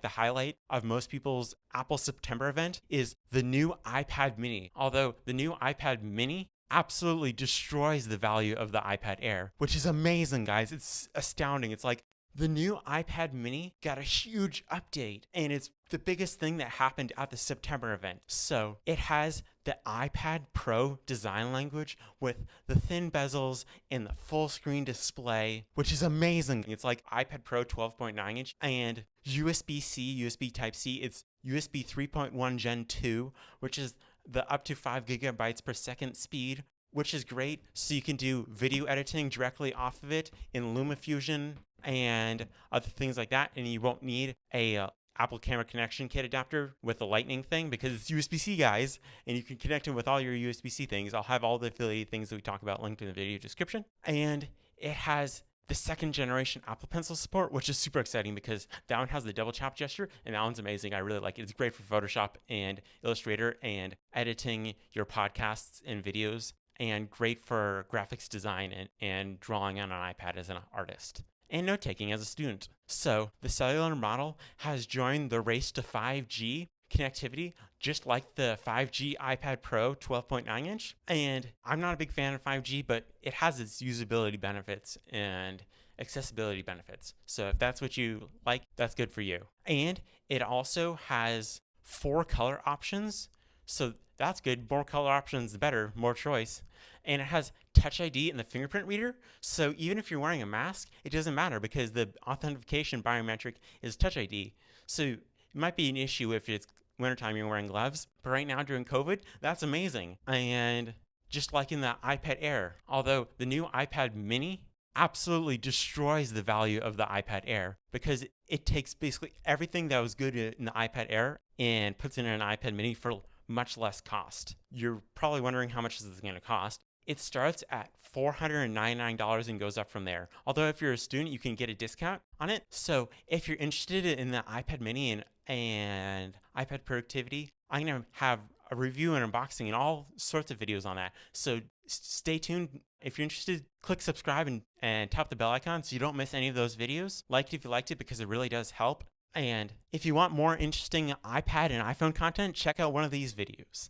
the highlight of most people's Apple September event is the new iPad mini. Although the new iPad mini absolutely destroys the value of the iPad Air, which is amazing, guys. It's astounding. It's like the new iPad mini got a huge update, and it's the biggest thing that happened at the September event. So it has the iPad Pro design language with the thin bezels and the full screen display, which is amazing. It's like iPad Pro 12.9 inch and USB-C, USB Type-C. It's USB 3.1 Gen 2, which is the up to 5 gigabytes per second speed, which is great. So you can do video editing directly off of it in LumaFusion and other things like that. And you won't need a Apple Camera Connection Kit adapter with the Lightning thing because it's USB-C, guys, and you can connect it with all your USB-C things. I'll have all the affiliated things that we talk about linked in the video description. And it has the second generation Apple Pencil support, which is super exciting because that one has the double tap gesture, and that one's amazing. I really like it. It's great for Photoshop and Illustrator and editing your podcasts and videos, and great for graphics design and drawing on an iPad as an artist, and note-taking as a student. So the cellular model has joined the race to 5G connectivity, just like the 5G iPad Pro 12.9 inch. And I'm not a big fan of 5G, but it has its usability benefits and accessibility benefits. So if that's what you like, that's good for you. And it also has 4 color options. So that's good. More color options, the better, more choice. And it has Touch ID and the fingerprint reader. So even if you're wearing a mask, it doesn't matter because the authentication biometric is Touch ID. So it might be an issue if it's wintertime, you're wearing gloves. But right now during COVID, that's amazing. And just like in the iPad Air, although the new iPad mini absolutely destroys the value of the iPad Air because it takes basically everything that was good in the iPad Air and puts it in an iPad mini for much less cost. You're probably wondering how much this is going to cost. It starts at $499 and goes up from there. Although if you're a student, you can get a discount on it. So if you're interested in the iPad mini and iPad productivity, I'm going to have a review and unboxing and all sorts of videos on that. So stay tuned. If you're interested, click subscribe and tap the bell icon so you don't miss any of those videos. Like it if you liked it because it really does help. And if you want more interesting iPad and iPhone content, check out one of these videos.